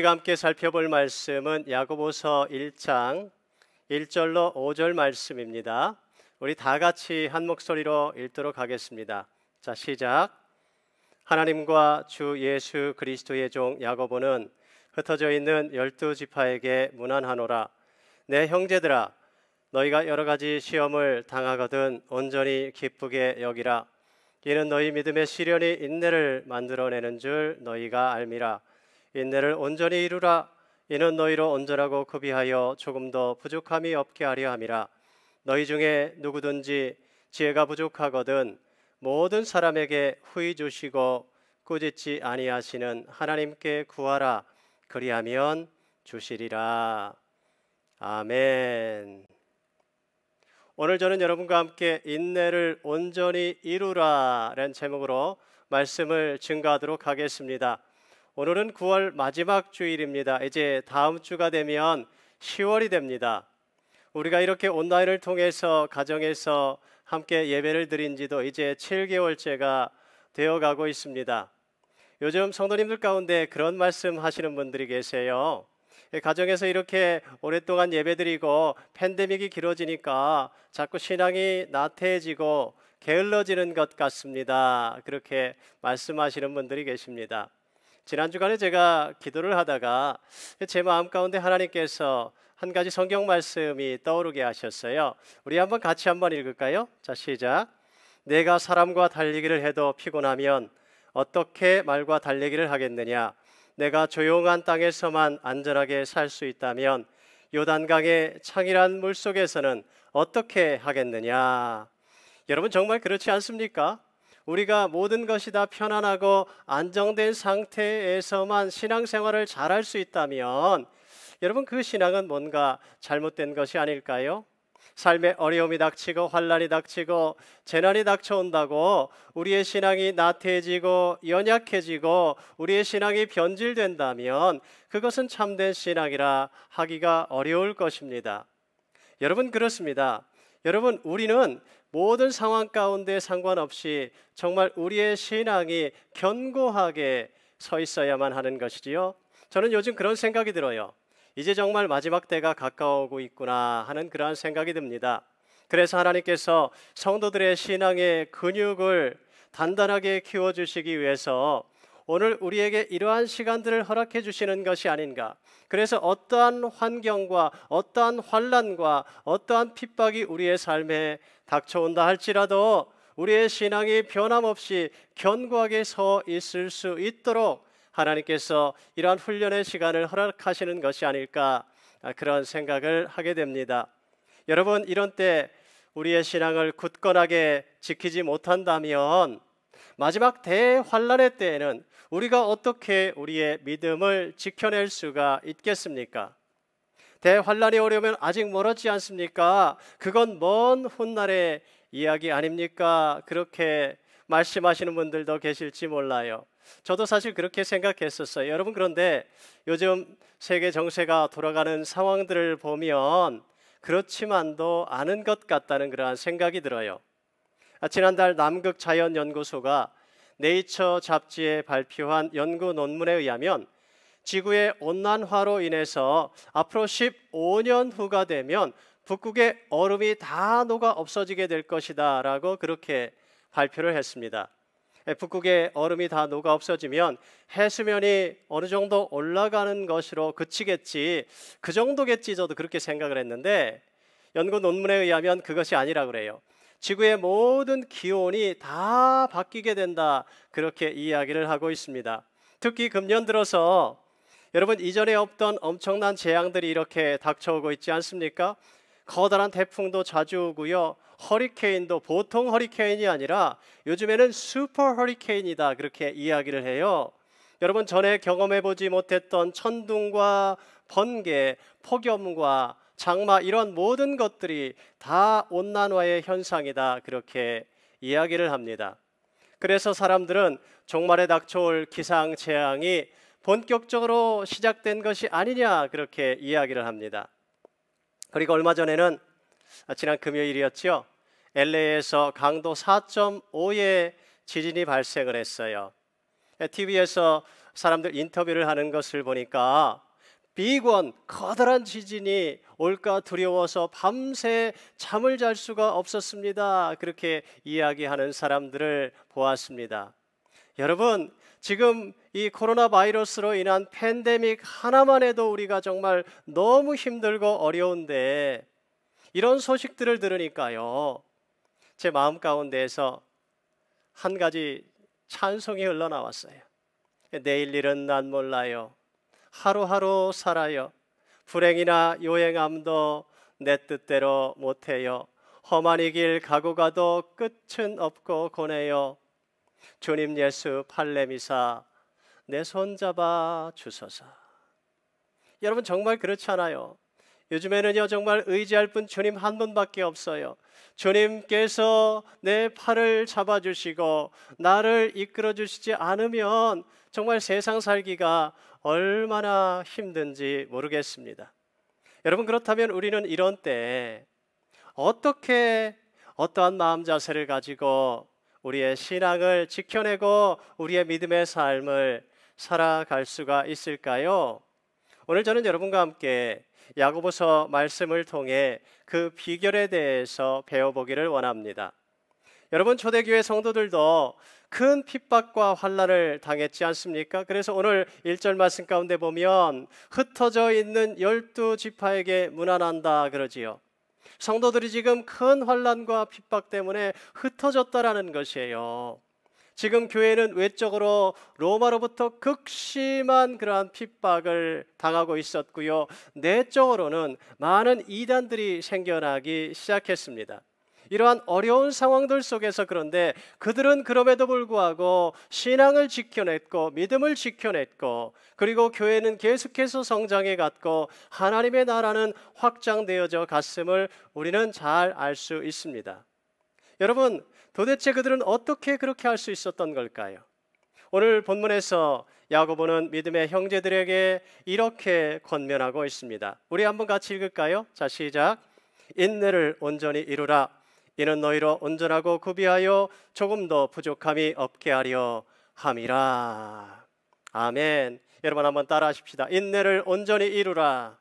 우리가 함께 살펴볼 말씀은 야고보서 1장 1절로 5절 말씀입니다. 우리 다 같이 한 목소리로 읽도록 하겠습니다. 자, 시작. 하나님과 주 예수 그리스도의 종 야고보는 흩어져 있는 12지파에게 문안하노라. 내 형제들아, 너희가 여러 가지 시험을 당하거든 온전히 기쁘게 여기라. 이는 너희 믿음의 시련이 인내를 만들어내는 줄 너희가 알미라. 인내를 온전히 이루라. 이는 너희로 온전하고 구비하여 조금도 부족함이 없게 하려 함이라. 너희 중에 누구든지 지혜가 부족하거든 모든 사람에게 후히 주시고 꾸짖지 아니하시는 하나님께 구하라. 그리하면 주시리라. 아멘. 오늘 저는 여러분과 함께 인내를 온전히 이루라 라는 제목으로 말씀을 증거하도록 하겠습니다. 오늘은 9월 마지막 주일입니다. 이제 다음 주가 되면 10월이 됩니다. 우리가 이렇게 온라인을 통해서 가정에서 함께 예배를 드린 지도 이제 7개월째가 되어가고 있습니다. 요즘 성도님들 가운데 그런 말씀 하시는 분들이 계세요. 가정에서 이렇게 오랫동안 예배드리고 팬데믹이 길어지니까 자꾸 신앙이 나태해지고 게을러지는 것 같습니다. 그렇게 말씀하시는 분들이 계십니다. 지난 주간에 제가 기도를 하다가 제 마음 가운데 하나님께서 한 가지 성경 말씀이 떠오르게 하셨어요. 우리 같이 한번 읽을까요? 자, 시작. 내가 사람과 달리기를 해도 피곤하면 어떻게 말과 달리기를 하겠느냐? 내가 조용한 땅에서만 안전하게 살 수 있다면 요단강의 창이란 물속에서는 어떻게 하겠느냐? 여러분, 정말 그렇지 않습니까? 우리가 모든 것이 다 편안하고 안정된 상태에서만 신앙생활을 잘할 수 있다면 여러분, 그 신앙은 뭔가 잘못된 것이 아닐까요? 삶에 어려움이 닥치고 환난이 닥치고 재난이 닥쳐온다고 우리의 신앙이 나태해지고 연약해지고 우리의 신앙이 변질된다면 그것은 참된 신앙이라 하기가 어려울 것입니다. 여러분, 그렇습니다. 여러분, 우리는 모든 상황 가운데 상관없이 정말 우리의 신앙이 견고하게 서 있어야만 하는 것이지요. 저는 요즘 그런 생각이 들어요. 이제 정말 마지막 때가 가까워오고 있구나 하는 그러한 생각이 듭니다. 그래서 하나님께서 성도들의 신앙의 근육을 단단하게 키워주시기 위해서 오늘 우리에게 이러한 시간들을 허락해 주시는 것이 아닌가. 그래서 어떠한 환경과 어떠한 환난과 어떠한 핍박이 우리의 삶에 닥쳐온다 할지라도 우리의 신앙이 변함없이 견고하게 서 있을 수 있도록 하나님께서 이러한 훈련의 시간을 허락하시는 것이 아닐까, 그런 생각을 하게 됩니다. 여러분, 이런 때 우리의 신앙을 굳건하게 지키지 못한다면 마지막 대환란의 때에는 우리가 어떻게 우리의 믿음을 지켜낼 수가 있겠습니까? 대환란이 오려면 아직 멀었지 않습니까? 그건 먼 훗날의 이야기 아닙니까? 그렇게 말씀하시는 분들도 계실지 몰라요. 저도 사실 그렇게 생각했었어요. 여러분, 그런데 요즘 세계 정세가 돌아가는 상황들을 보면 그렇지만도 않은 것 같다는 그러한 생각이 들어요. 지난달 남극자연연구소가 네이처 잡지에 발표한 연구 논문에 의하면 지구의 온난화로 인해서 앞으로 15년 후가 되면 북극의 얼음이 다 녹아 없어지게 될 것이다 라고 그렇게 발표를 했습니다. 북극의 얼음이 다 녹아 없어지면 해수면이 어느 정도 올라가는 것으로 그치겠지, 그 정도겠지, 저도 그렇게 생각을 했는데 연구 논문에 의하면 그것이 아니라 그래요. 지구의 모든 기온이 다 바뀌게 된다, 그렇게 이야기를 하고 있습니다. 특히 금년 들어서 여러분, 이전에 없던 엄청난 재앙들이 이렇게 닥쳐오고 있지 않습니까? 커다란 태풍도 자주 오고요, 허리케인도 보통 허리케인이 아니라 요즘에는 슈퍼 허리케인이다, 그렇게 이야기를 해요. 여러분, 전에 경험해보지 못했던 천둥과 번개, 폭염과 장마, 이런 모든 것들이 다 온난화의 현상이다, 그렇게 이야기를 합니다. 그래서 사람들은 종말에 닥쳐올 기상재앙이 본격적으로 시작된 것이 아니냐, 그렇게 이야기를 합니다. 그리고 얼마 전에는 지난 금요일이었죠. LA에서 강도 4.5의 지진이 발생을 했어요. TV에서 사람들 인터뷰를 하는 것을 보니까 빅원, 커다란 지진이 올까 두려워서 밤새 잠을 잘 수가 없었습니다. 그렇게 이야기하는 사람들을 보았습니다. 여러분, 지금 이 코로나 바이러스로 인한 팬데믹 하나만 해도 우리가 정말 너무 힘들고 어려운데, 이런 소식들을 들으니까요, 제 마음 가운데에서 한 가지 찬송이 흘러나왔어요. 내일 일은 난 몰라요. 하루하루 살아요. 불행이나 요행함도 내 뜻대로 못해요. 험한 이 길 가고 가도 끝은 없고 고네요. 주님 예수 팔레미사 내 손잡아 주소서. 여러분, 정말 그렇지 않아요? 요즘에는요, 정말 의지할 분 주님 한 분밖에 없어요. 주님께서 내 팔을 잡아주시고 나를 이끌어 주시지 않으면 정말 세상 살기가 얼마나 힘든지 모르겠습니다. 여러분, 그렇다면 우리는 이런 때 어떻게, 어떠한 마음 자세를 가지고 우리의 신앙을 지켜내고 우리의 믿음의 삶을 살아갈 수가 있을까요? 오늘 저는 여러분과 함께 야고보서 말씀을 통해 그 비결에 대해서 배워보기를 원합니다. 여러분, 초대교회 성도들도 큰 핍박과 환난을 당했지 않습니까? 그래서 오늘 1절 말씀 가운데 보면 흩어져 있는 12지파에게 문안한다 그러지요. 성도들이 지금 큰 환난과 핍박 때문에 흩어졌다라는 것이에요. 지금 교회는 외적으로 로마로부터 극심한 그러한 핍박을 당하고 있었고요, 내적으로는 많은 이단들이 생겨나기 시작했습니다. 이러한 어려운 상황들 속에서 그런데 그들은 그럼에도 불구하고 신앙을 지켜냈고 믿음을 지켜냈고, 그리고 교회는 계속해서 성장해 갔고 하나님의 나라는 확장되어져 갔음을 우리는 잘 알 수 있습니다. 여러분, 도대체 그들은 어떻게 그렇게 할 수 있었던 걸까요? 오늘 본문에서 야고보는 믿음의 형제들에게 이렇게 권면하고 있습니다. 우리 한번 같이 읽을까요? 자, 시작. 인내를 온전히 이루라. 이는 너희로 온전하고 구비하여 조금도 부족함이 없게 하려 함이라. 아멘. 여러분, 한번 따라 하십시다. 인내를 온전히 이루라.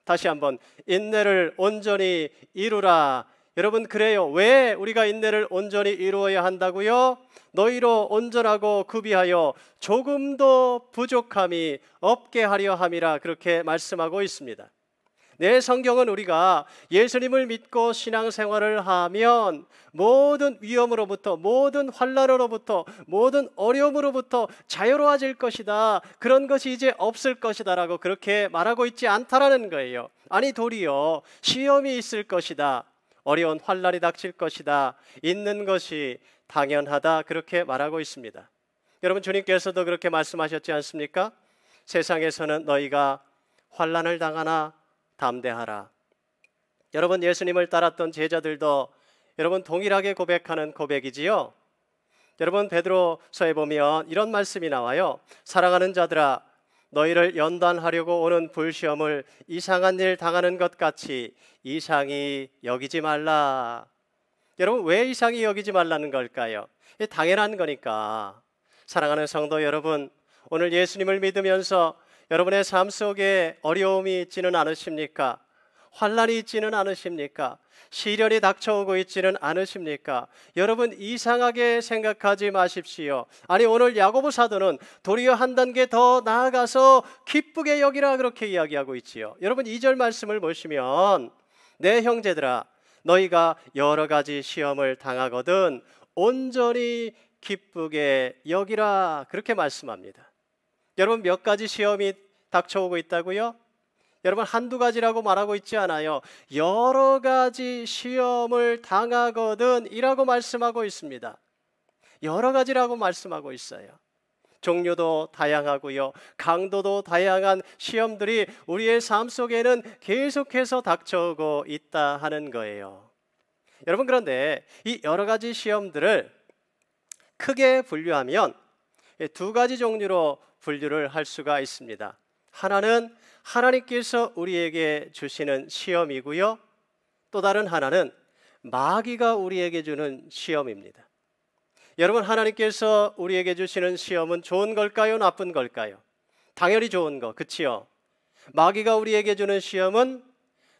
다시 한번, 인내를 온전히 이루라. 여러분, 그래요. 왜 우리가 인내를 온전히 이루어야 한다고요? 너희로 온전하고 구비하여 조금도 부족함이 없게 하려 함이라, 그렇게 말씀하고 있습니다. 내 성경은 우리가 예수님을 믿고 신앙생활을 하면 모든 위험으로부터, 모든 환난으로부터, 모든 어려움으로부터 자유로워질 것이다, 그런 것이 이제 없을 것이다 라고 그렇게 말하고 있지 않다라는 거예요. 아니, 도리어 시험이 있을 것이다, 어려운 환난이 닥칠 것이다, 있는 것이 당연하다, 그렇게 말하고 있습니다. 여러분, 주님께서도 그렇게 말씀하셨지 않습니까? 세상에서는 너희가 환난을 당하나 담대하라. 여러분, 예수님을 따랐던 제자들도 여러분 동일하게 고백하는 고백이지요. 여러분, 베드로서에 보면 이런 말씀이 나와요. 사랑하는 자들아, 너희를 연단하려고 오는 불시험을 이상한 일 당하는 것 같이 이상히 여기지 말라. 여러분, 왜 이상히 여기지 말라는 걸까요? 당연한 거니까. 사랑하는 성도 여러분, 오늘 예수님을 믿으면서 여러분의 삶 속에 어려움이 있지는 않으십니까? 환난이 있지는 않으십니까? 시련이 닥쳐오고 있지는 않으십니까? 여러분, 이상하게 생각하지 마십시오. 아니, 오늘 야고보 사도는 도리어 한 단계 더 나아가서 기쁘게 여기라, 그렇게 이야기하고 있지요. 여러분, 2절 말씀을 보시면 내 형제들아, 너희가 여러 가지 시험을 당하거든 온전히 기쁘게 여기라, 그렇게 말씀합니다. 여러분, 몇 가지 시험이 닥쳐오고 있다고요? 여러분, 한두 가지라고 말하고 있지 않아요. 여러 가지 시험을 당하거든 이라고 말씀하고 있습니다. 여러 가지라고 말씀하고 있어요. 종류도 다양하고요, 강도도 다양한 시험들이 우리의 삶 속에는 계속해서 닥쳐오고 있다 하는 거예요. 여러분, 그런데 이 여러 가지 시험들을 크게 분류하면 두 가지 종류로 분류를 할 수가 있습니다. 하나는 하나님께서 우리에게 주시는 시험이고요, 또 다른 하나는 마귀가 우리에게 주는 시험입니다. 여러분, 하나님께서 우리에게 주시는 시험은 좋은 걸까요? 나쁜 걸까요? 당연히 좋은 거, 그치요? 마귀가 우리에게 주는 시험은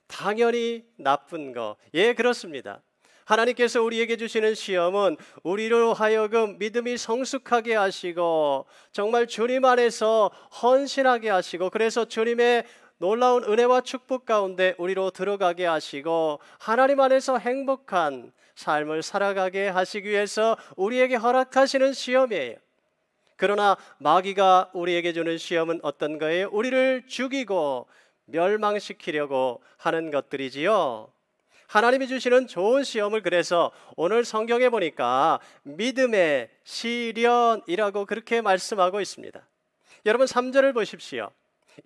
당연히 나쁜 거. 예, 그렇습니다. 하나님께서 우리에게 주시는 시험은 우리로 하여금 믿음이 성숙하게 하시고 정말 주님 안에서 헌신하게 하시고, 그래서 주님의 놀라운 은혜와 축복 가운데 우리로 들어가게 하시고 하나님 안에서 행복한 삶을 살아가게 하시기 위해서 우리에게 허락하시는 시험이에요. 그러나 마귀가 우리에게 주는 시험은 어떤 거예요? 우리를 죽이고 멸망시키려고 하는 것들이지요. 하나님이 주시는 좋은 시험을 그래서 오늘 성경에 보니까 믿음의 시련이라고 그렇게 말씀하고 있습니다. 여러분, 3절을 보십시오.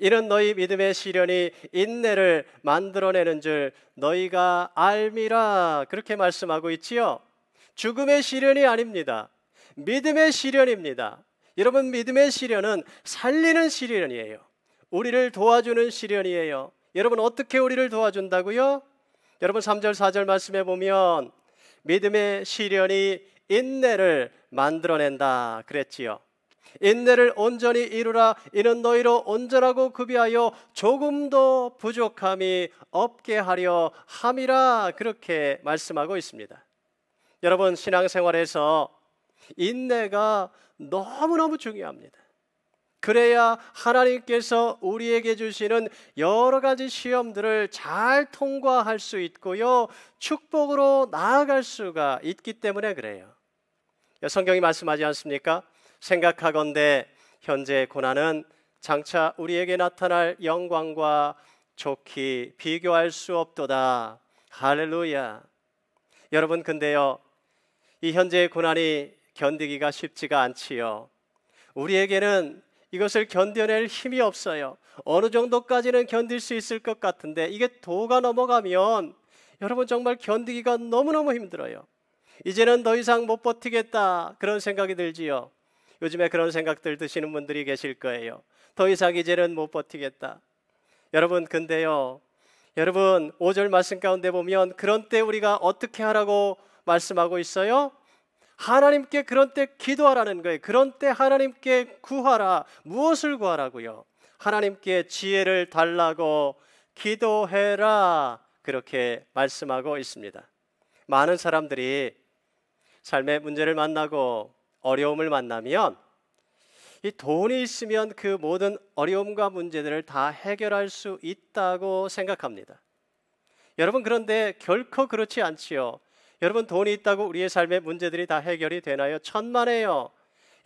이는 너희 믿음의 시련이 인내를 만들어내는 줄 너희가 알미라, 그렇게 말씀하고 있지요. 죽음의 시련이 아닙니다. 믿음의 시련입니다. 여러분, 믿음의 시련은 살리는 시련이에요. 우리를 도와주는 시련이에요. 여러분, 어떻게 우리를 도와준다고요? 여러분, 3절 4절 말씀해 보면 믿음의 시련이 인내를 만들어낸다 그랬지요. 인내를 온전히 이루라. 이는 너희로 온전하고 구비하여 조금도 부족함이 없게 하려 함이라, 그렇게 말씀하고 있습니다. 여러분, 신앙생활에서 인내가 너무너무 중요합니다. 그래야 하나님께서 우리에게 주시는 여러 가지 시험들을 잘 통과할 수 있고요, 축복으로 나아갈 수가 있기 때문에 그래요. 성경이 말씀하지 않습니까? 생각하건대 현재의 고난은 장차 우리에게 나타날 영광과 좋게 비교할 수 없도다. 할렐루야. 여러분, 근데요, 이 현재의 고난이 견디기가 쉽지가 않지요. 우리에게는 이것을 견뎌낼 힘이 없어요. 어느 정도까지는 견딜 수 있을 것 같은데 이게 도가 넘어가면 여러분, 정말 견디기가 너무너무 힘들어요. 이제는 더 이상 못 버티겠다, 그런 생각이 들지요. 요즘에 그런 생각들 드시는 분들이 계실 거예요. 더 이상 이제는 못 버티겠다. 여러분, 근데요, 여러분 5절 말씀 가운데 보면 그런 때 우리가 어떻게 하라고 말씀하고 있어요? 하나님께 그런 때 기도하라는 거예요. 그런 때 하나님께 구하라. 무엇을 구하라고요? 하나님께 지혜를 달라고 기도해라, 그렇게 말씀하고 있습니다. 많은 사람들이 삶의 문제를 만나고 어려움을 만나면 이 돈이 있으면 그 모든 어려움과 문제들을 다 해결할 수 있다고 생각합니다. 여러분, 그런데 결코 그렇지 않지요. 여러분, 돈이 있다고 우리의 삶의 문제들이 다 해결이 되나요? 천만에요.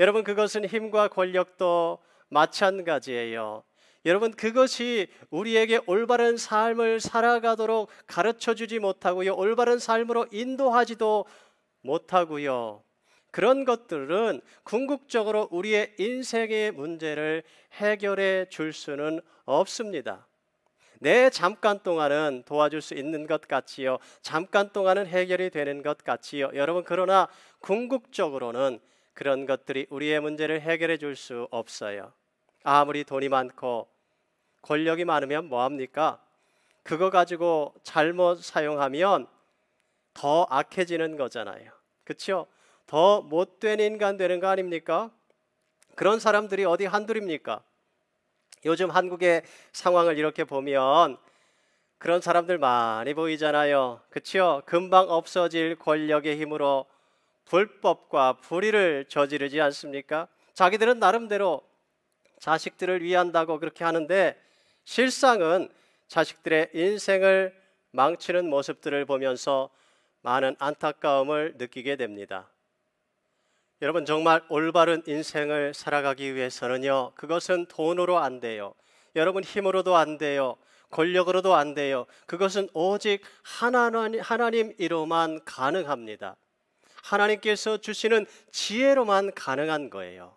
여러분, 그것은 힘과 권력도 마찬가지예요. 여러분, 그것이 우리에게 올바른 삶을 살아가도록 가르쳐주지 못하고요, 올바른 삶으로 인도하지도 못하고요, 그런 것들은 궁극적으로 우리의 인생의 문제를 해결해 줄 수는 없습니다. 내 잠깐 동안은 도와줄 수 있는 것 같지요. 잠깐 동안은 해결이 되는 것 같지요. 여러분, 그러나 궁극적으로는 그런 것들이 우리의 문제를 해결해 줄 수 없어요. 아무리 돈이 많고 권력이 많으면 뭐합니까? 그거 가지고 잘못 사용하면 더 악해지는 거잖아요. 그렇죠? 더 못된 인간 되는 거 아닙니까? 그런 사람들이 어디 한둘입니까? 요즘 한국의 상황을 이렇게 보면 그런 사람들 많이 보이잖아요. 그렇죠? 금방 없어질 권력의 힘으로 불법과 불의를 저지르지 않습니까? 자기들은 나름대로 자식들을 위한다고 그렇게 하는데 실상은 자식들의 인생을 망치는 모습들을 보면서 많은 안타까움을 느끼게 됩니다. 여러분, 정말 올바른 인생을 살아가기 위해서는요, 그것은 돈으로 안 돼요. 여러분, 힘으로도 안 돼요. 권력으로도 안 돼요. 그것은 오직 하나님으로만 가능합니다. 하나님께서 주시는 지혜로만 가능한 거예요.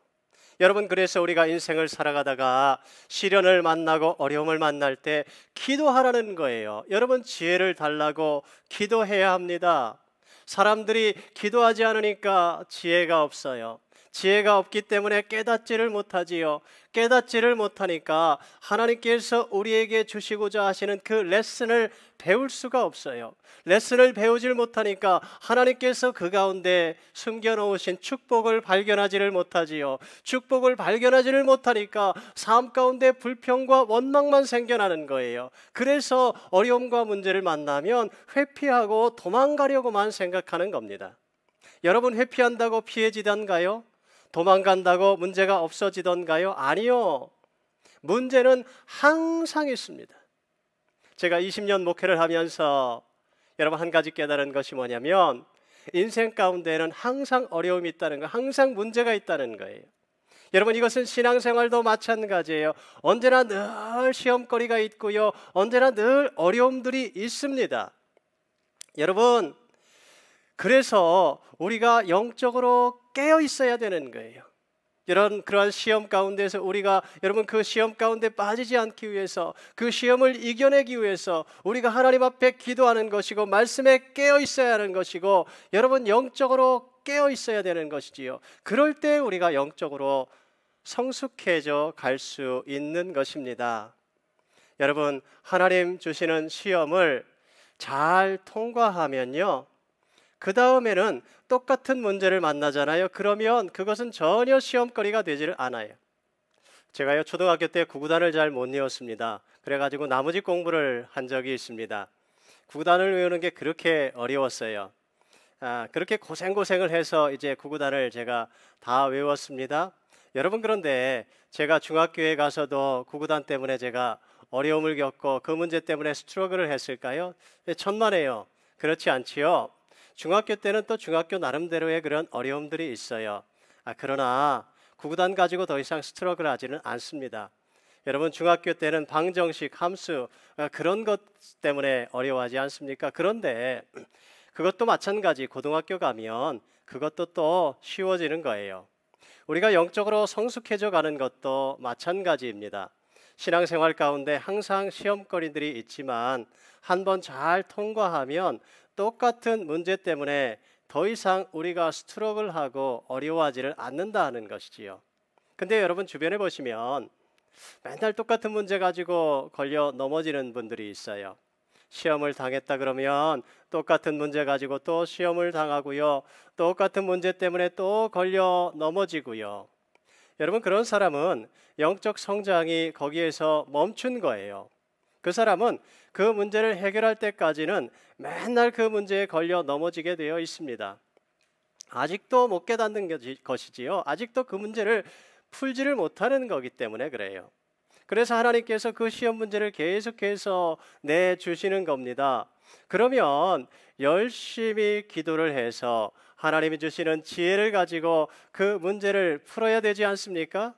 여러분, 그래서 우리가 인생을 살아가다가 시련을 만나고 어려움을 만날 때 기도하라는 거예요. 여러분, 지혜를 달라고 기도해야 합니다. 사람들이 기도하지 않으니까 지혜가 없어요. 지혜가 없기 때문에 깨닫지를 못하지요. 깨닫지를 못하니까 하나님께서 우리에게 주시고자 하시는 그 레슨을 배울 수가 없어요. 레슨을 배우질 못하니까 하나님께서 그 가운데 숨겨놓으신 축복을 발견하지를 못하지요. 축복을 발견하지를 못하니까 삶 가운데 불평과 원망만 생겨나는 거예요. 그래서 어려움과 문제를 만나면 회피하고 도망가려고만 생각하는 겁니다. 여러분, 회피한다고 피해지던가요? 도망간다고 문제가 없어지던가요? 아니요. 문제는 항상 있습니다. 제가 20년 목회를 하면서 여러분 한 가지 깨달은 것이 뭐냐면 인생 가운데는 항상 어려움이 있다는 거, 항상 문제가 있다는 거예요. 여러분, 이것은 신앙생활도 마찬가지예요. 언제나 늘 시험거리가 있고요. 언제나 늘 어려움들이 있습니다. 여러분, 그래서 우리가 영적으로 깨어 있어야 되는 거예요. 그러한 시험 가운데서 우리가 여러분 그 시험 가운데 빠지지 않기 위해서, 그 시험을 이겨내기 위해서 우리가 하나님 앞에 기도하는 것이고 말씀에 깨어 있어야 하는 것이고, 여러분 영적으로 깨어 있어야 되는 것이지요. 그럴 때 우리가 영적으로 성숙해져 갈 수 있는 것입니다. 여러분, 하나님 주시는 시험을 잘 통과하면요, 그 다음에는 똑같은 문제를 만나잖아요. 그러면 그것은 전혀 시험거리가 되지를 않아요. 제가요, 초등학교 때 구구단을 잘 못 외웠습니다. 그래가지고 나머지 공부를 한 적이 있습니다. 구구단을 외우는 게 그렇게 어려웠어요. 그렇게 고생을 해서 이제 구구단을 제가 다 외웠습니다. 여러분, 그런데 제가 중학교에 가서도 구구단 때문에 제가 어려움을 겪고 그 문제 때문에 스트러글을 했을까요? 천만에요. 그렇지 않지요. 중학교 때는 또 중학교 나름대로의 그런 어려움들이 있어요. 그러나 구구단 가지고 더 이상 스트러글 하지는 않습니다. 여러분, 중학교 때는 방정식, 함수 그런 것 때문에 어려워하지 않습니까? 그런데 그것도 마찬가지, 고등학교 가면 그것도 또 쉬워지는 거예요. 우리가 영적으로 성숙해져 가는 것도 마찬가지입니다. 신앙생활 가운데 항상 시험거리들이 있지만 한번 잘 통과하면 똑같은 문제 때문에 더 이상 우리가 스트러글하고 어려워하지를 않는다는 것이지요. 근데 여러분, 주변에 보시면 맨날 똑같은 문제 가지고 걸려 넘어지는 분들이 있어요. 시험을 당했다 그러면 똑같은 문제 가지고 또 시험을 당하고요. 똑같은 문제 때문에 또 걸려 넘어지고요. 여러분, 그런 사람은 영적 성장이 거기에서 멈춘 거예요. 그 사람은 그 문제를 해결할 때까지는 맨날 그 문제에 걸려 넘어지게 되어 있습니다. 아직도 못 깨닫는 것이지요. 아직도 그 문제를 풀지를 못하는 거기 때문에 그래요. 그래서 하나님께서 그 시험 문제를 계속해서 내주시는 겁니다. 그러면 열심히 기도를 해서 하나님이 주시는 지혜를 가지고 그 문제를 풀어야 되지 않습니까?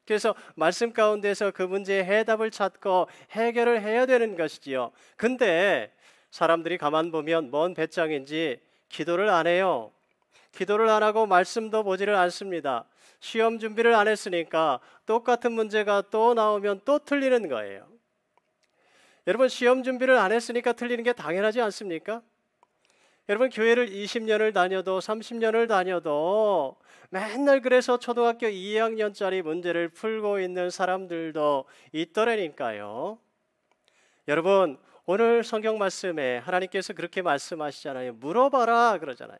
그래서 말씀 가운데서 그 문제의 해답을 찾고 해결을 해야 되는 것이지요. 근데 사람들이 가만 보면 뭔 배짱인지 기도를 안 해요. 기도를 안 하고 말씀도 보지를 않습니다. 시험 준비를 안 했으니까 똑같은 문제가 또 나오면 또 틀리는 거예요. 여러분, 시험 준비를 안 했으니까 틀리는 게 당연하지 않습니까? 여러분, 교회를 20년을 다녀도 30년을 다녀도 맨날 그래서 초등학교 2학년짜리 문제를 풀고 있는 사람들도 있더라니까요. 여러분, 오늘 성경 말씀에 하나님께서 그렇게 말씀하시잖아요. 물어봐라 그러잖아요.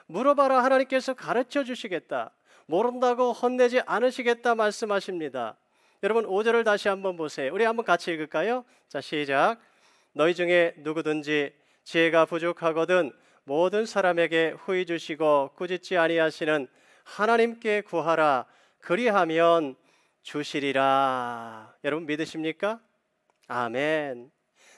물어봐라, 하나님께서 가르쳐 주시겠다. 모른다고 혼내지 않으시겠다 말씀하십니다. 여러분, 5절을 다시 한번 보세요. 우리 한번 같이 읽을까요? 자, 시작. 너희 중에 누구든지 지혜가 부족하거든 모든 사람에게 후히 주시고 꾸짖지 아니하시는 하나님께 구하라. 그리하면 주시리라. 여러분, 믿으십니까? 아멘.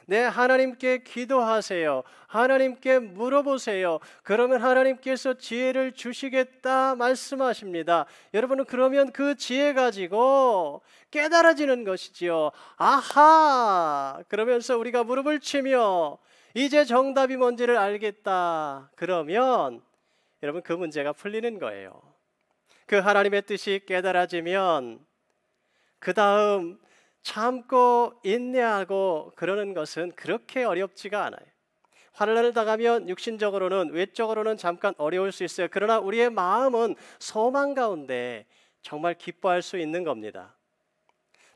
네, 하나님께 기도하세요. 하나님께 물어보세요. 그러면 하나님께서 지혜를 주시겠다 말씀하십니다. 여러분은 그러면 그 지혜 가지고 깨달아지는 것이지요. 아하! 그러면서 우리가 무릎을 치며 이제 정답이 뭔지를 알겠다. 그러면 여러분, 그 문제가 풀리는 거예요. 그 하나님의 뜻이 깨달아지면 그 다음 참고 인내하고 그러는 것은 그렇게 어렵지가 않아요. 환난을 당하면 육신적으로는 외적으로는 잠깐 어려울 수 있어요. 그러나 우리의 마음은 소망 가운데 정말 기뻐할 수 있는 겁니다.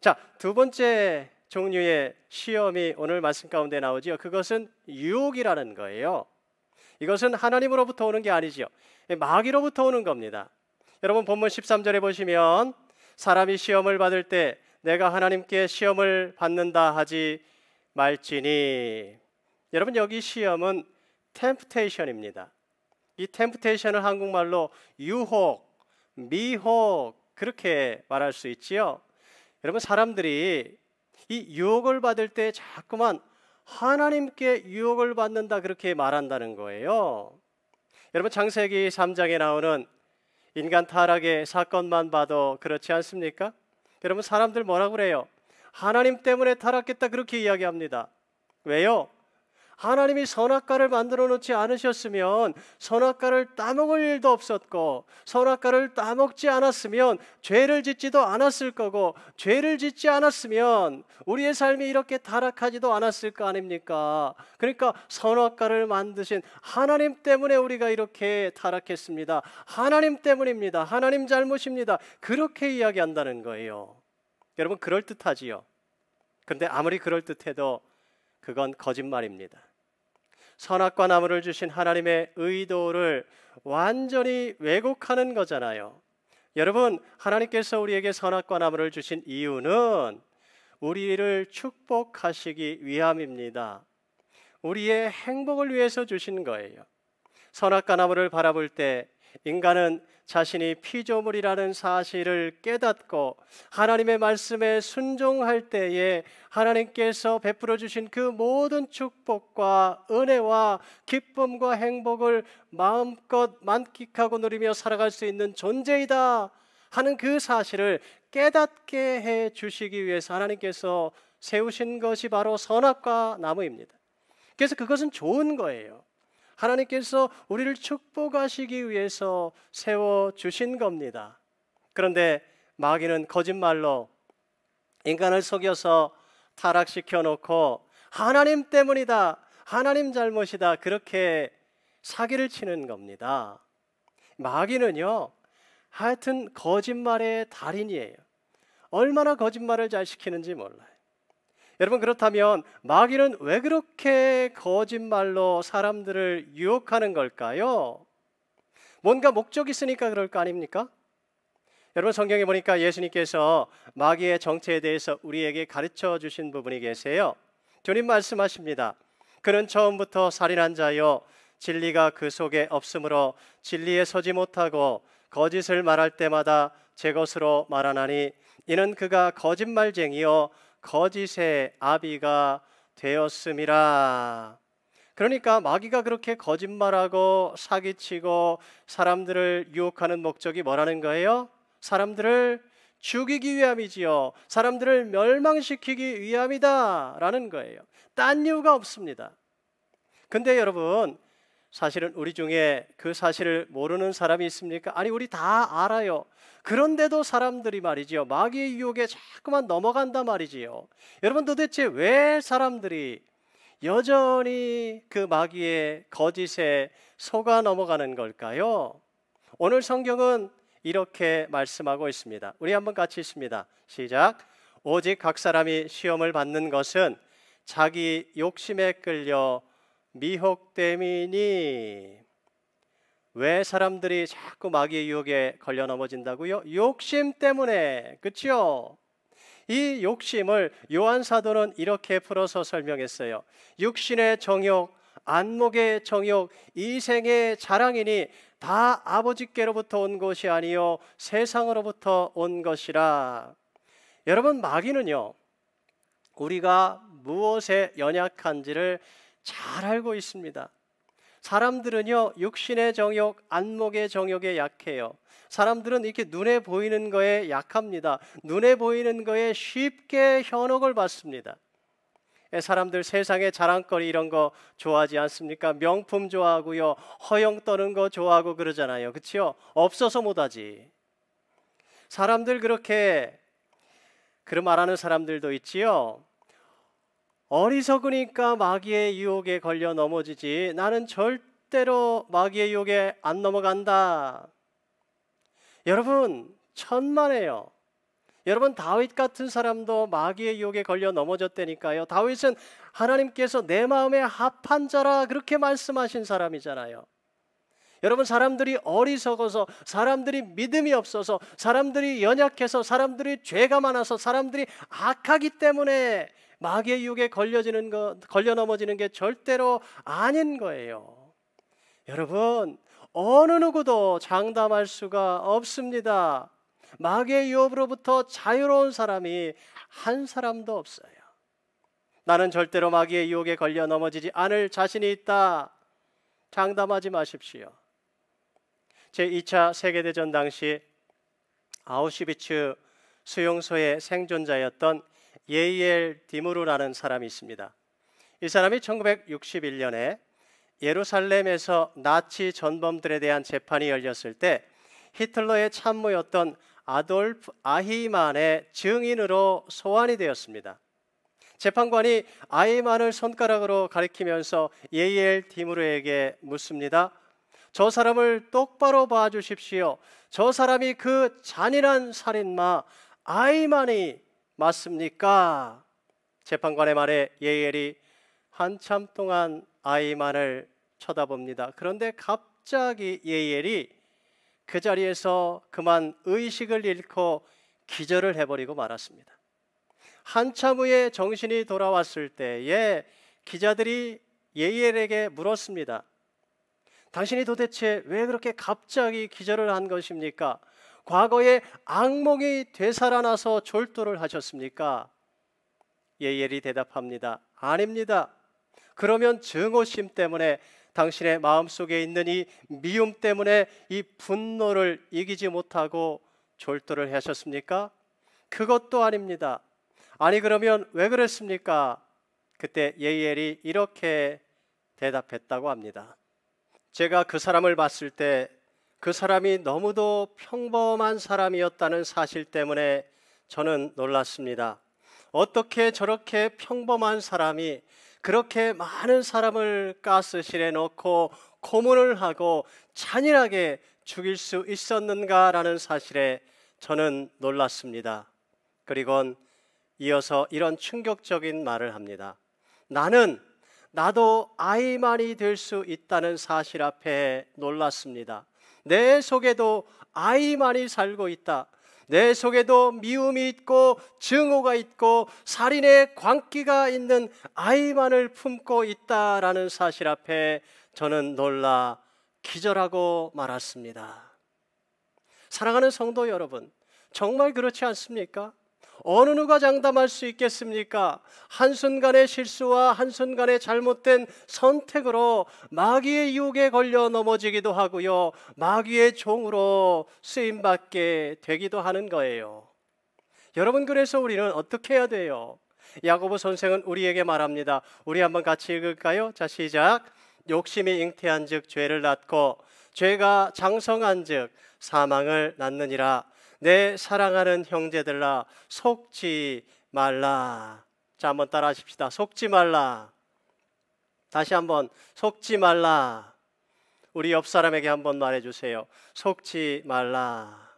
자, 두 번째 종류의 시험이 오늘 말씀 가운데 나오지요. 그것은 유혹이라는 거예요. 이것은 하나님으로부터 오는 게 아니지요. 마귀로부터 오는 겁니다. 여러분 본문 13절에 보시면 사람이 시험을 받을 때 내가 하나님께 시험을 받는다 하지 말지니. 여러분 여기 시험은 템프테이션입니다. 이 템프테이션을 한국말로 유혹, 미혹 그렇게 말할 수 있지요. 여러분 사람들이 이 유혹을 받을 때 자꾸만 하나님께 유혹을 받는다 그렇게 말한다는 거예요. 여러분 창세기 3장에 나오는 인간 타락의 사건만 봐도 그렇지 않습니까? 여러분 사람들 뭐라고 그래요? 하나님 때문에 타락했다 그렇게 이야기합니다. 왜요? 하나님이 선악과를 만들어 놓지 않으셨으면 선악과를 따먹을 일도 없었고 선악과를 따먹지 않았으면 죄를 짓지도 않았을 거고 죄를 짓지 않았으면 우리의 삶이 이렇게 타락하지도 않았을 거 아닙니까? 그러니까 선악과를 만드신 하나님 때문에 우리가 이렇게 타락했습니다. 하나님 때문입니다. 하나님 잘못입니다. 그렇게 이야기한다는 거예요. 여러분 그럴듯하지요. 그런데 아무리 그럴듯해도 그건 거짓말입니다. 선악과 나무를 주신 하나님의 의도를 완전히 왜곡하는 거잖아요. 여러분 하나님께서 우리에게 선악과 나무를 주신 이유는 우리를 축복하시기 위함입니다. 우리의 행복을 위해서 주신 거예요. 선악과 나무를 바라볼 때 인간은 자신이 피조물이라는 사실을 깨닫고 하나님의 말씀에 순종할 때에 하나님께서 베풀어 주신 그 모든 축복과 은혜와 기쁨과 행복을 마음껏 만끽하고 누리며 살아갈 수 있는 존재이다 하는 그 사실을 깨닫게 해 주시기 위해서 하나님께서 세우신 것이 바로 선악과 나무입니다. 그래서 그것은 좋은 거예요. 하나님께서 우리를 축복하시기 위해서 세워주신 겁니다. 그런데 마귀는 거짓말로 인간을 속여서 타락시켜 놓고 하나님 때문이다, 하나님 잘못이다 그렇게 사기를 치는 겁니다. 마귀는요 하여튼 거짓말의 달인이에요. 얼마나 거짓말을 잘 시키는지 몰라요. 여러분 그렇다면 마귀는 왜 그렇게 거짓말로 사람들을 유혹하는 걸까요? 뭔가 목적이 있으니까 그럴 거 아닙니까? 여러분 성경에 보니까 예수님께서 마귀의 정체에 대해서 우리에게 가르쳐 주신 부분이 계세요. 주님 말씀하십니다. 그는 처음부터 살인한 자요 진리가 그 속에 없으므로 진리에 서지 못하고 거짓을 말할 때마다 제 것으로 말하나니 이는 그가 거짓말쟁이요 거짓의 아비가 되었음이라. 그러니까 마귀가 그렇게 거짓말하고 사기치고 사람들을 유혹하는 목적이 뭐라는 거예요? 사람들을 죽이기 위함이지요. 사람들을 멸망시키기 위함이다 라는 거예요. 딴 이유가 없습니다. 근데 여러분 사실은 우리 중에 그 사실을 모르는 사람이 있습니까? 아니 우리 다 알아요. 그런데도 사람들이 말이지요 마귀의 유혹에 자꾸만 넘어간단 말이지요. 여러분 도대체 왜 사람들이 여전히 그 마귀의 거짓에 속아 넘어가는 걸까요? 오늘 성경은 이렇게 말씀하고 있습니다. 우리 한번 같이 읽습니다. 시작. 오직 각 사람이 시험을 받는 것은 자기 욕심에 끌려 미혹됨이니. 왜 사람들이 자꾸 마귀의 유혹에 걸려 넘어진다고요? 욕심 때문에. 그렇죠? 이 욕심을 요한 사도는 이렇게 풀어서 설명했어요. 육신의 정욕, 안목의 정욕, 이생의 자랑이니 다 아버지께로부터 온 것이 아니요 세상으로부터 온 것이라. 여러분 마귀는요 우리가 무엇에 연약한지를 잘 알고 있습니다. 사람들은요 육신의 정욕, 안목의 정욕에 약해요. 사람들은 이렇게 눈에 보이는 거에 약합니다. 눈에 보이는 거에 쉽게 현혹을 받습니다. 사람들 세상의 자랑거리 이런 거 좋아하지 않습니까? 명품 좋아하고요 허영 떠는 거 좋아하고 그러잖아요. 그렇죠? 없어서 못하지. 사람들 그렇게 그런 말하는 사람들도 있지요. 어리석으니까 마귀의 유혹에 걸려 넘어지지 나는 절대로 마귀의 유혹에 안 넘어간다. 여러분, 천만에요. 여러분, 다윗 같은 사람도 마귀의 유혹에 걸려 넘어졌다니까요. 다윗은 하나님께서 내 마음에 합한 자라 그렇게 말씀하신 사람이잖아요. 여러분, 사람들이 어리석어서, 사람들이 믿음이 없어서, 사람들이 연약해서, 사람들이 죄가 많아서, 사람들이 악하기 때문에 마귀의 유혹에 걸려 넘어지는 게 절대로 아닌 거예요. 여러분, 어느 누구도 장담할 수가 없습니다. 마귀의 유혹으로부터 자유로운 사람이 한 사람도 없어요. 나는 절대로 마귀의 유혹에 걸려 넘어지지 않을 자신이 있다. 장담하지 마십시오. 제2차 세계대전 당시 아우슈비츠 수용소의 생존자였던 예이엘 디무르라는 사람이 있습니다. 이 사람이 1961년에 예루살렘에서 나치 전범들에 대한 재판이 열렸을 때 히틀러의 참모였던 아돌프 아히만의 증인으로 소환이 되었습니다. 재판관이 아히만을 손가락으로 가리키면서 예이엘 디무르에게 묻습니다. 저 사람을 똑바로 봐주십시오. 저 사람이 그 잔인한 살인마 아히만이 맞습니까? 재판관의 말에 예이엘이 한참 동안 아히만을 쳐다봅니다. 그런데 갑자기 예이엘이 그 자리에서 그만 의식을 잃고 기절을 해버리고 말았습니다. 한참 후에 정신이 돌아왔을 때에 기자들이 예이엘에게 물었습니다. 당신이 도대체 왜 그렇게 갑자기 기절을 한 것입니까? 과거에 악몽이 되살아나서 졸도를 하셨습니까? 예이엘이 대답합니다. 아닙니다. 그러면 증오심 때문에, 당신의 마음속에 있는 이 미움 때문에 이 분노를 이기지 못하고 졸도를 하셨습니까? 그것도 아닙니다. 아니, 그러면 왜 그랬습니까? 그때 예이엘이 이렇게 대답했다고 합니다. 제가 그 사람을 봤을 때 그 사람이 너무도 평범한 사람이었다는 사실 때문에 저는 놀랐습니다. 어떻게 저렇게 평범한 사람이 그렇게 많은 사람을 가스실에 넣고 고문을 하고 잔인하게 죽일 수 있었는가라는 사실에 저는 놀랐습니다. 그리고 이어서 이런 충격적인 말을 합니다. 나도 아이만이 될 수 있다는 사실 앞에 놀랐습니다. 내 속에도 아이만이 살고 있다. 내 속에도 미움이 있고 증오가 있고 살인의 광기가 있는 아이만을 품고 있다라는 사실 앞에 저는 놀라 기절하고 말았습니다. 사랑하는 성도 여러분, 정말 그렇지 않습니까? 어느 누가 장담할 수 있겠습니까? 한순간의 실수와 한순간의 잘못된 선택으로 마귀의 유혹에 걸려 넘어지기도 하고요, 마귀의 종으로 쓰임받게 되기도 하는 거예요. 여러분, 그래서 우리는 어떻게 해야 돼요? 야고보 선생은 우리에게 말합니다. 우리 한번 같이 읽을까요? 자, 시작. 욕심이 잉태한 즉 죄를 낳고 죄가 장성한 즉 사망을 낳느니라. 내 사랑하는 형제들아, 속지 말라. 자, 한번 따라 하십시다. 속지 말라. 다시 한번, 속지 말라. 우리 옆 사람에게 한번 말해주세요. 속지 말라.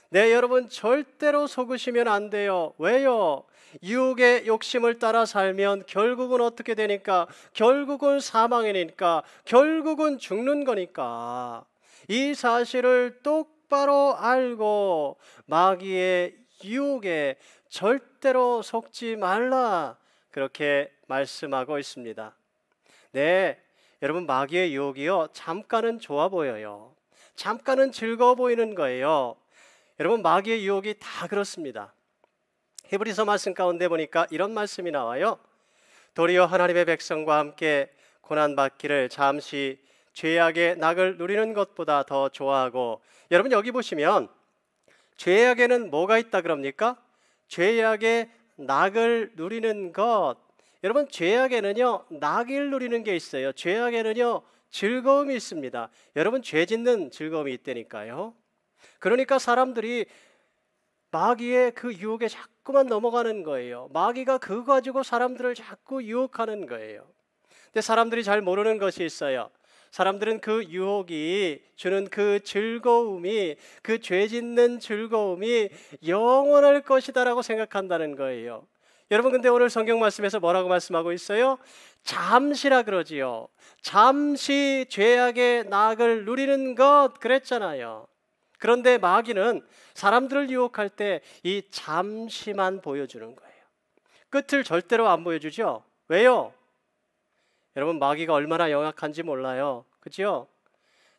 네, 여러분, 절대로 속으시면 안 돼요. 왜요? 유혹의 욕심을 따라 살면 결국은 어떻게 되니까? 결국은 사망이니까, 결국은 죽는 거니까. 이 사실을 똑바로 알고 마귀의 유혹에 절대로 속지 말라, 그렇게 말씀하고 있습니다. 네, 여러분, 마귀의 유혹이요, 잠깐은 좋아 보여요. 잠깐은 즐거워 보이는 거예요. 여러분, 마귀의 유혹이 다 그렇습니다. 히브리서 말씀 가운데 보니까 이런 말씀이 나와요. 도리어 하나님의 백성과 함께 고난받기를 잠시 죄악의 낙을 누리는 것보다 더 좋아하고, 여러분 여기 보시면 죄악에는 뭐가 있다 그럽니까? 죄악의 낙을 누리는 것. 여러분, 죄악에는요 낙을 누리는 게 있어요. 죄악에는요 즐거움이 있습니다. 여러분, 죄 짓는 즐거움이 있다니까요. 그러니까 사람들이 마귀의 그 유혹에 자꾸만 넘어가는 거예요. 마귀가 그거 가지고 사람들을 자꾸 유혹하는 거예요. 근데 사람들이 잘 모르는 것이 있어요. 사람들은 그 유혹이 주는 그 즐거움이, 그 죄 짓는 즐거움이 영원할 것이다라고 생각한다는 거예요. 여러분, 근데 오늘 성경 말씀에서 뭐라고 말씀하고 있어요? 잠시라 그러지요. 잠시 죄악의 낙을 누리는 것 그랬잖아요. 그런데 마귀는 사람들을 유혹할 때 이 잠시만 보여주는 거예요. 끝을 절대로 안 보여주죠. 왜요? 여러분, 마귀가 얼마나 영악한지 몰라요. 그죠?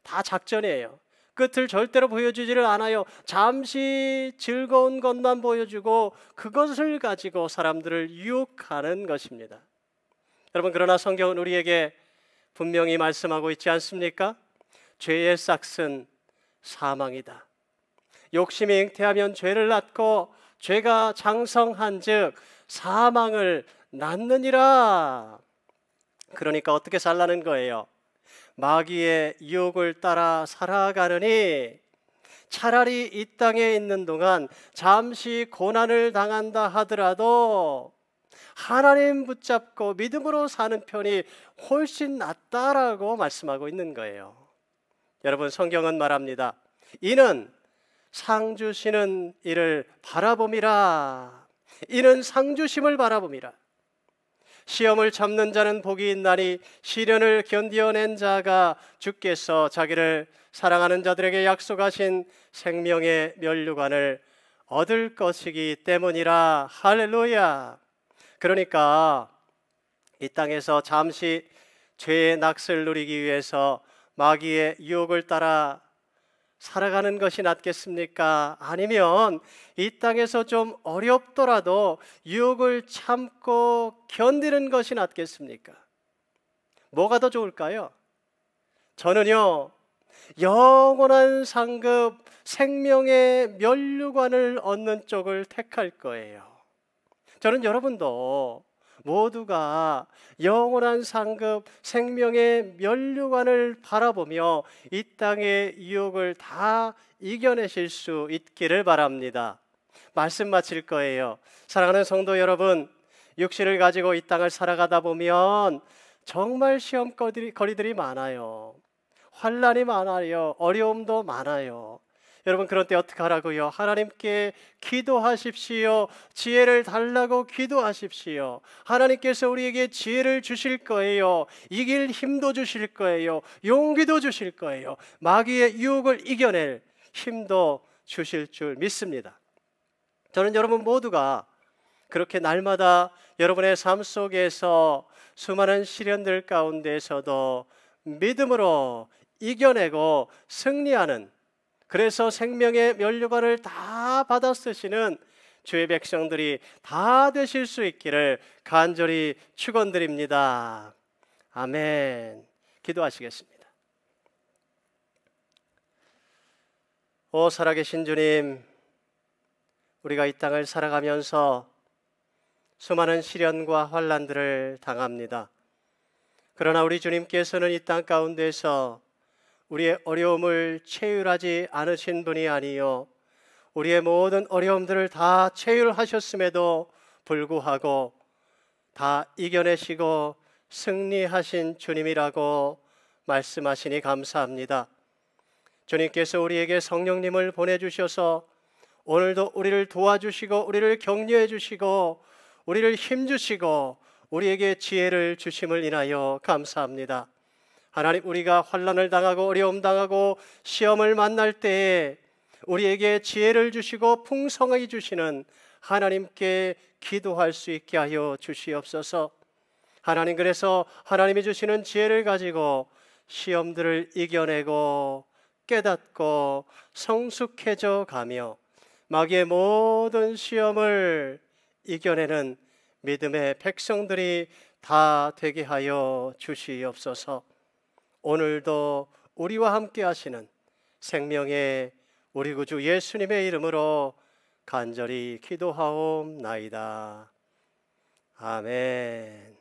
다 작전이에요. 끝을 절대로 보여주지를 않아요. 잠시 즐거운 것만 보여주고 그것을 가지고 사람들을 유혹하는 것입니다. 여러분, 그러나 성경은 우리에게 분명히 말씀하고 있지 않습니까? 죄의 싹은 사망이다. 욕심이 잉태하면 죄를 낳고 죄가 장성한즉 사망을 낳느니라. 그러니까 어떻게 살라는 거예요? 마귀의 유혹을 따라 살아가느니 차라리 이 땅에 있는 동안 잠시 고난을 당한다 하더라도 하나님 붙잡고 믿음으로 사는 편이 훨씬 낫다라고 말씀하고 있는 거예요. 여러분, 성경은 말합니다. 이는 상 주시는 이를 바라봄이라. 이는 상 주심을 바라봄이라. 시험을 참는 자는 복이 있나니 시련을 견디어낸 자가 주께서 자기를 사랑하는 자들에게 약속하신 생명의 면류관을 얻을 것이기 때문이라. 할렐루야. 그러니까 이 땅에서 잠시 죄의 낙을 누리기 위해서 마귀의 유혹을 따라 살아가는 것이 낫겠습니까? 아니면 이 땅에서 좀 어렵더라도 유혹을 참고 견디는 것이 낫겠습니까? 뭐가 더 좋을까요? 저는요, 영원한 상급 생명의 면류관을 얻는 쪽을 택할 거예요. 저는 여러분도 모두가 영원한 상급 생명의 면류관을 바라보며 이 땅의 유혹을 다 이겨내실 수 있기를 바랍니다. 말씀 마칠 거예요. 사랑하는 성도 여러분, 육신을 가지고 이 땅을 살아가다 보면 정말 시험거리들이 많아요. 환난이 많아요. 어려움도 많아요. 여러분, 그런 때 어떻게 하라고요? 하나님께 기도하십시오. 지혜를 달라고 기도하십시오. 하나님께서 우리에게 지혜를 주실 거예요. 이길 힘도 주실 거예요. 용기도 주실 거예요. 마귀의 유혹을 이겨낼 힘도 주실 줄 믿습니다. 저는 여러분 모두가 그렇게 날마다 여러분의 삶 속에서 수많은 시련들 가운데서도 믿음으로 이겨내고 승리하는, 그래서 생명의 면류관을 다 받아 쓰시는 주의 백성들이 다 되실 수 있기를 간절히 축원드립니다. 아멘. 기도하시겠습니다. 오 살아계신 주님, 우리가 이 땅을 살아가면서 수많은 시련과 환난들을 당합니다. 그러나 우리 주님께서는 이 땅 가운데서 우리의 어려움을 체휼하지 않으신 분이 아니요, 우리의 모든 어려움들을 다 체휼하셨음에도 불구하고 다 이겨내시고 승리하신 주님이라고 말씀하시니 감사합니다. 주님께서 우리에게 성령님을 보내주셔서 오늘도 우리를 도와주시고 우리를 격려해 주시고 우리를 힘주시고 우리에게 지혜를 주심을 인하여 감사합니다. 하나님, 우리가 환난을 당하고 어려움 당하고 시험을 만날 때에 우리에게 지혜를 주시고 풍성하게 주시는 하나님께 기도할 수 있게 하여 주시옵소서. 하나님, 그래서 하나님이 주시는 지혜를 가지고 시험들을 이겨내고 깨닫고 성숙해져 가며 마귀의 모든 시험을 이겨내는 믿음의 백성들이 다 되게 하여 주시옵소서. 오늘도 우리와 함께 하시는 생명의 우리 구주 예수님의 이름으로 간절히 기도하옵나이다. 아멘.